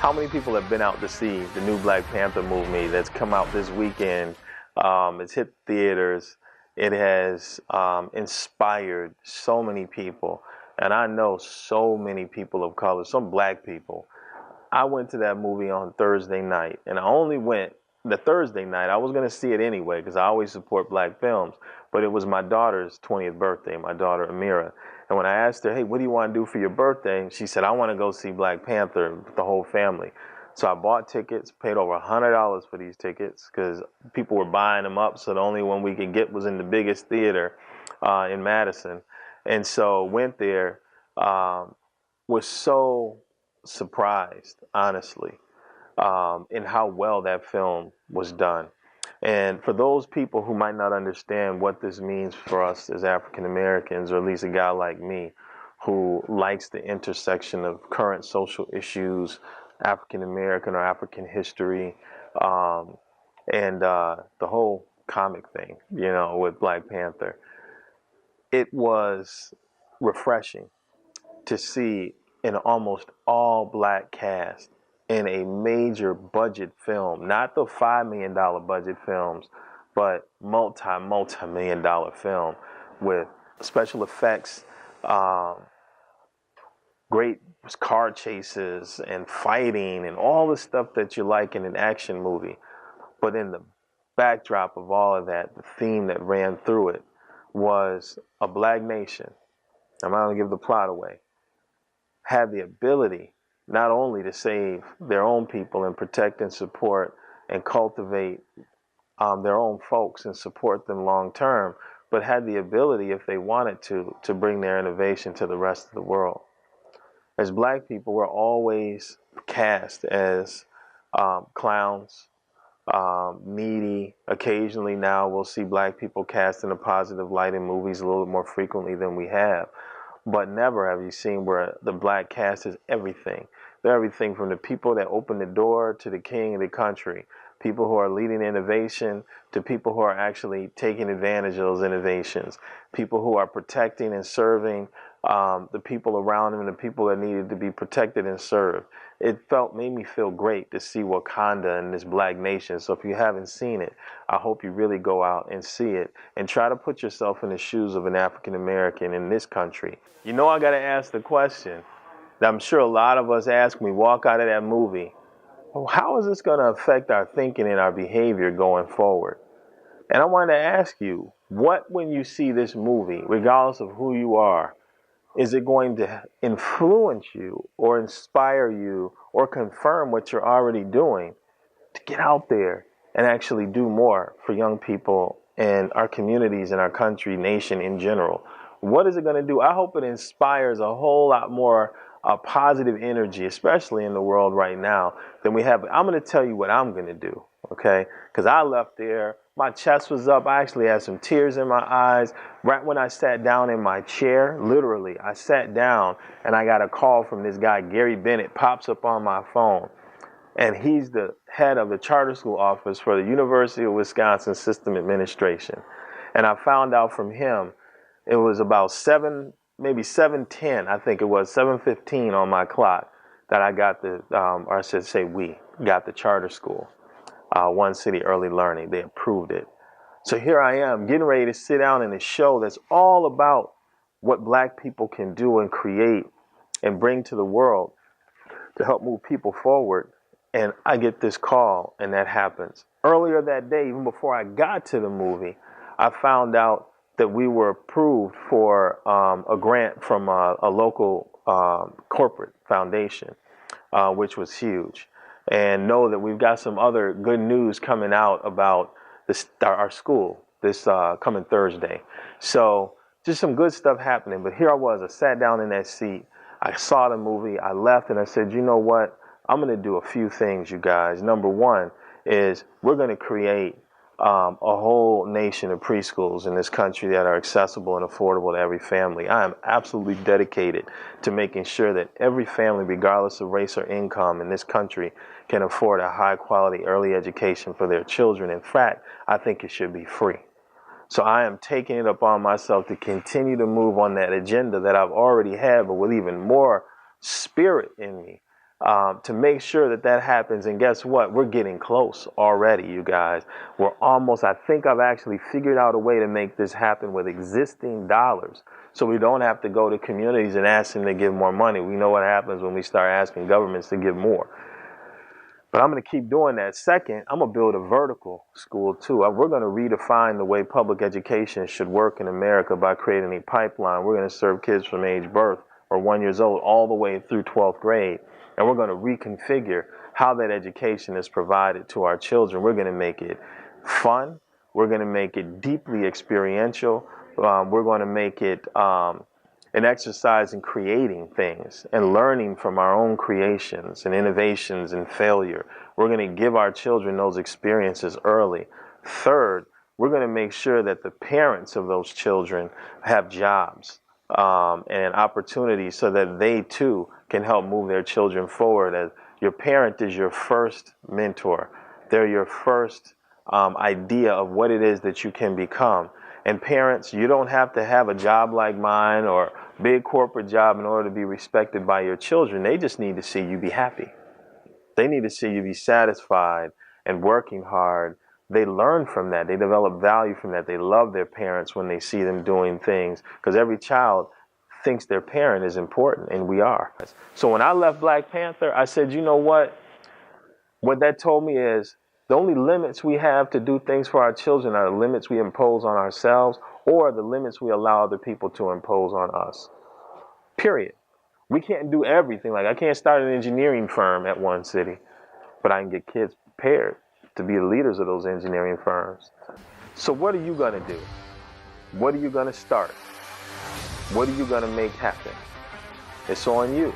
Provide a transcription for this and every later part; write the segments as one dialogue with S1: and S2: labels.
S1: How many people have been out to see the new Black Panther movie that's come out this weekend? It's hit theaters. It has inspired so many people. And I know so many people of color, some black people. I went to that movie on Thursday night, and I only went the Thursday night. I was going to see it anyway because I always support black films, but it was my daughter's 20th birthday, my daughter Amira. And when I asked her, hey, what do you want to do for your birthday? She said, I want to go see Black Panther with the whole family. So I bought tickets, paid over $100 for these tickets because people were buying them up. So the only one we could get was in the biggest theater in Madison. And so went there, was so surprised, honestly, in how well that film was done. And for those people who might not understand what this means for us as African Americans, or at least a guy like me, who likes the intersection of current social issues, African American or African history, and the whole comic thing, with Black Panther, it was refreshing to see an almost all black cast in a major budget film, not the $5 million budget films, but multi-million dollar film with special effects, great car chases and fighting and all the stuff that you like in an action movie. But in the backdrop of all of that, the theme that ran through it was a black nation. I'm not going to give the plot away. Had the ability not only to save their own people and protect and support and cultivate their own folks and support them long term, but had the ability, if they wanted to bring their innovation to the rest of the world. As black people, we're always cast as clowns, needy. Occasionally now we'll see black people cast in a positive light in movies a little more frequently than we have. But never have you seen where the black cast is everything. They're everything from the people that open the door to the king of the country, people who are leading innovation to people who are actually taking advantage of those innovations, people who are protecting and serving the people around them and the people that needed to be protected and served. It made me feel great to see Wakanda and this black nation. So if you haven't seen it, I hope you really go out and see it and try to put yourself in the shoes of an African American in this country. I got to ask the question that I'm sure a lot of us ask when we walk out of that movie. How is this going to affect our thinking and our behavior going forward? And I want to ask you, when you see this movie, regardless of who you are, is it going to influence you or inspire you or confirm what you're already doing to get out there and actually do more for young people and our communities and our country, nation in general? What is it going to do? I hope it inspires a whole lot more positive energy, especially in the world right now, than we have. I'm going to tell you what I'm going to do, okay? Because I left there, my chest was up. I actually had some tears in my eyes. Right when I sat down in my chair, literally, I sat down and I got a call from this guy, Gary Bennett, pops up on my phone. And he's the head of the charter school office for the University of Wisconsin System Administration. And I found out from him, it was about maybe 7:10, I think it was 7:15 on my clock, that I got or I should say we got the charter school. One City Early Learning. They approved it. So here I am getting ready to sit down in a show that's all about what black people can do and create and bring to the world to help move people forward. And I get this call, and that happens. Earlier that day, even before I got to the movie, I found out that we were approved for a grant from a local corporate foundation, which was huge. And know that we've got some other good news coming out about our school this coming Thursday. So just some good stuff happening. But here I was, I sat down in that seat. I saw the movie. I left and I said, you know what? I'm going to do a few things, you guys. Number one is we're going to create a whole nation of preschools in this country that are accessible and affordable to every family. I am absolutely dedicated to making sure that every family, regardless of race or income in this country, can afford a high quality early education for their children. In fact, I think it should be free. So I am taking it upon myself to continue to move on that agenda that I've already had, but with even more spirit in me, to make sure that that happens. And guess what? We're getting close already, you guys. We're almost, I think I've actually figured out a way to make this happen with existing dollars. So we don't have to go to communities and ask them to give more money. We know what happens when we start asking governments to give more. But I'm going to keep doing that. Second, I'm going to build a vertical school too. We're going to redefine the way public education should work in America by creating a pipeline. We're going to serve kids from age birth or 1 year old all the way through 12th grade. And we're going to reconfigure how that education is provided to our children. We're going to make it fun. We're going to make it deeply experiential. We're going to make it an exercise in creating things and learning from our own creations and innovations and failure. We're going to give our children those experiences early. Third, we're going to make sure that the parents of those children have jobs and opportunities so that they too can help move their children forward. As your parent is your first mentor. They're your first idea of what it is that you can become. And parents, you don't have to have a job like mine or big corporate job in order to be respected by your children. They just need to see you be happy. They need to see you be satisfied and working hard. They learn from that. They develop value from that. They love their parents when they see them doing things, because every child thinks their parent is important, and we are. So when I left Black Panther, I said, you know what? What that told me is the only limits we have to do things for our children are the limits we impose on ourselves or the limits we allow other people to impose on us. Period. We can't do everything. Like, I can't start an engineering firm at one city, but I can get kids prepared to be the leaders of those engineering firms. So what are you going to do? What are you going to start? What are you going to make happen? It's on you.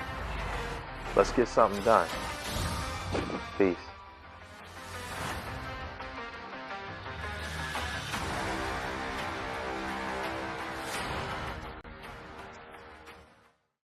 S1: Let's get something done. Peace.